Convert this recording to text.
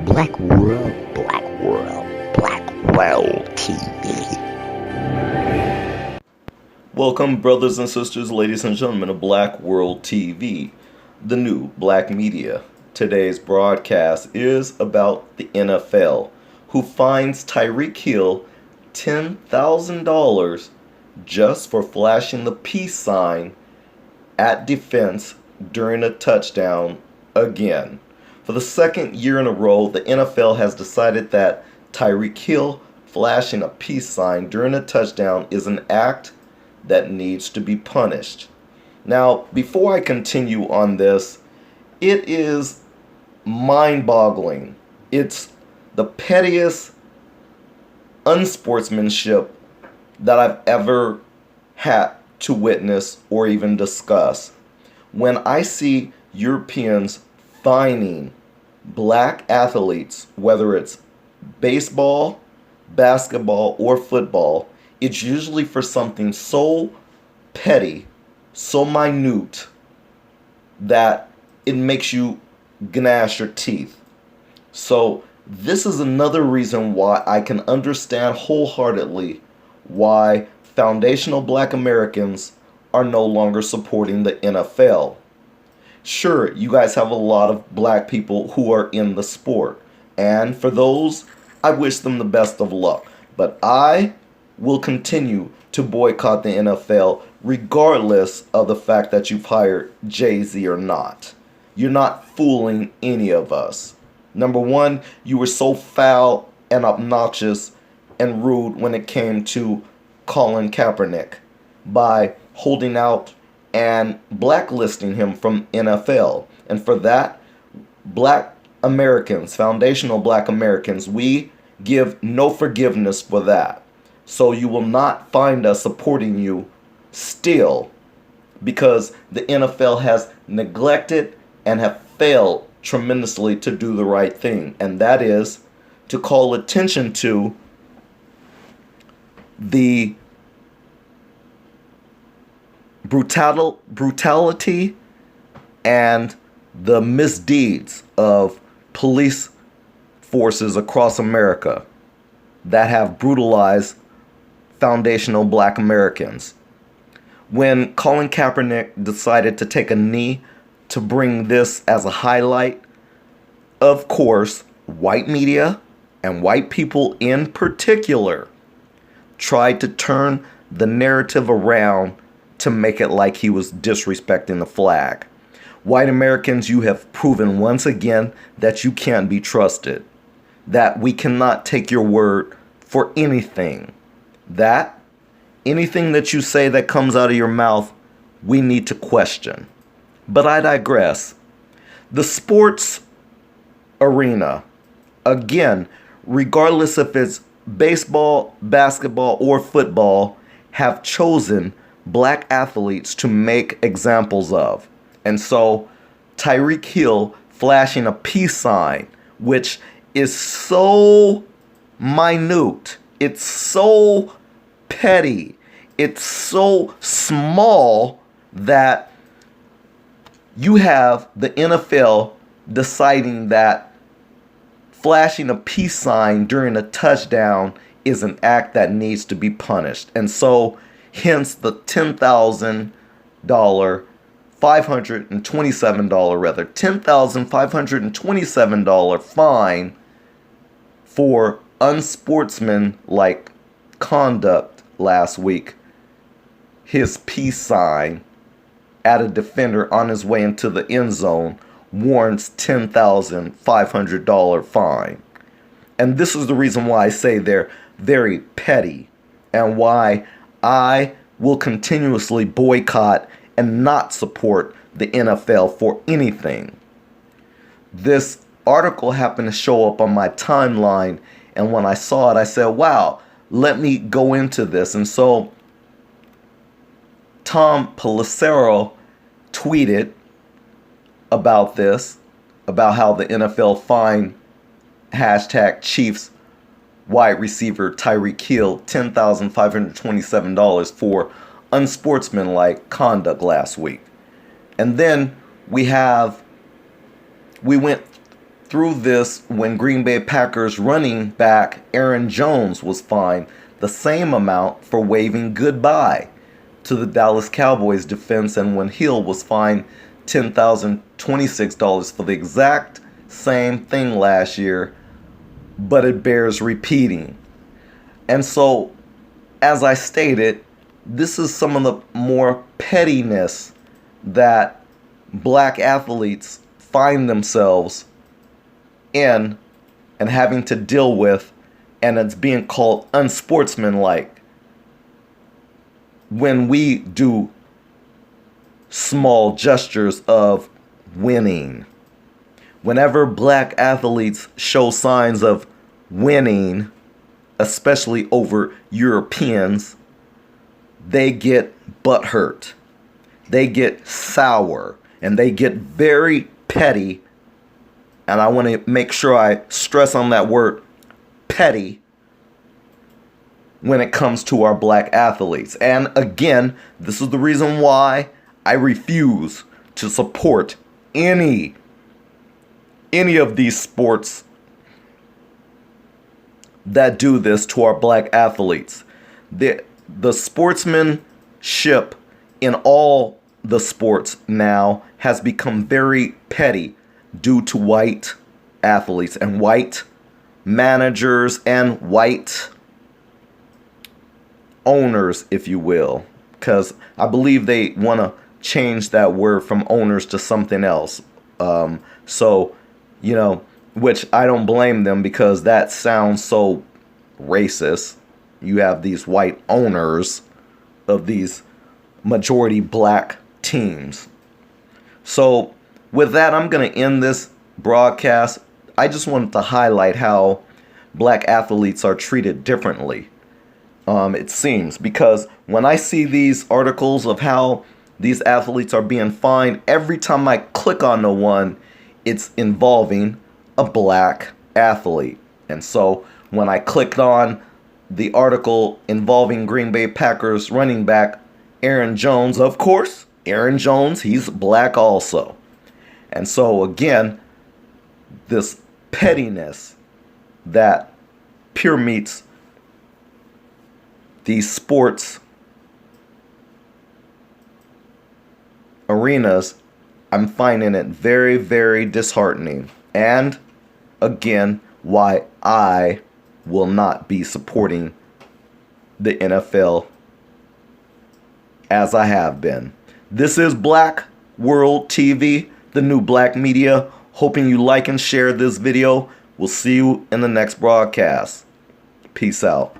Black World, Black World, Black World TV. Welcome, brothers and sisters, ladies and gentlemen of Black World TV, the new black media. Today's broadcast is about the NFL, who fines Tyreek Hill $10,000 just for flashing the peace sign at defense during a touchdown again. For the second year in a row, the NFL has decided that Tyreek Hill flashing a peace sign during a touchdown is an act that needs to be punished. Now, before I continue on this, it is mind-boggling. It's the pettiest unsportsmanship that I've ever had to witness or even discuss. When I see Europeans fining black athletes, whether it's baseball, basketball, or football, it's usually for something so petty, so minute, that it makes you gnash your teeth. So this is another reason why I can understand wholeheartedly why foundational black Americans are no longer supporting the NFL. Sure, you guys have a lot of black people who are in the sport, and for those, I wish them the best of luck. But I will continue to boycott the NFL regardless of the fact that you've hired Jay-Z or not. You're not fooling any of us. Number one, you were so foul and obnoxious and rude when it came to Colin Kaepernick by holding out and blacklisting him from NFL. And for that, black Americans, foundational black Americans, we give no forgiveness for that. So you will not find us supporting you still, because the NFL has neglected and have failed tremendously to do the right thing, and that is to call attention to the brutality and the misdeeds of police forces across America that have brutalized foundational black Americans. When Colin Kaepernick decided to take a knee to bring this as a highlight, of course, white media and white people in particular tried to turn the narrative around to make it like he was disrespecting the flag. White Americans, you have proven once again that you can't be trusted, that we cannot take your word for anything, that anything that you say that comes out of your mouth, we need to question. But I digress. The sports arena, again, regardless if it's baseball, basketball, or football, have chosen black athletes to make examples of. And so Tyreek Hill flashing a peace sign, which is so minute, it's so petty, it's so small that you have the NFL deciding that flashing a peace sign during a touchdown is an act that needs to be punished. And so hence the $10,527 fine for unsportsmanlike conduct last week. His peace sign at a defender on his way into the end zone warrants $10,500 fine. And this is the reason why I say they're very petty, and why I will continuously boycott and not support the NFL for anything. This article happened to show up on my timeline, and when I saw it, I said, wow, let me go into this. And so Tom Pelissero tweeted about this, about how the NFL fined #Chiefs wide receiver Tyreek Hill $10,527 for unsportsmanlike conduct last week. And then we went through this when Green Bay Packers running back Aaron Jones was fined the same amount for waving goodbye to the Dallas Cowboys defense, and when Hill was fined $10,026 for the exact same thing last year, but it bears repeating. And so, as I stated, this is some of the more pettiness that black athletes find themselves in and having to deal with, and it's being called unsportsmanlike when we do small gestures of winning. Whenever black athletes show signs of winning, especially over Europeans, they get butthurt, they get sour, and they get very petty. And I want to make sure I stress on that word, petty, when it comes to our black athletes. And again, this is the reason why I refuse to support any of these sports that do this to our black athletes. The sportsmanship in all the sports now has become very petty due to white athletes and white managers and white owners, if you will, because I believe they want to change that word from owners to something else. So, which I don't blame them, because that sounds so racist. You have these white owners of these majority black teams. So with that, I'm going to end this broadcast. I just wanted to highlight how black athletes are treated differently. It seems, because when I see these articles of how these athletes are being fined, every time I click on the one, it's involving a black athlete. And so when I clicked on the article involving Green Bay Packers running back Aaron Jones, of course, Aaron Jones, he's black also. And so again, this pettiness that pure meets these sports arenas, I'm finding it very, very disheartening. And again, why I will not be supporting the NFL as I have been. This is Black World TV, the new black media. Hoping you like and share this video. We'll see you in the next broadcast. Peace out.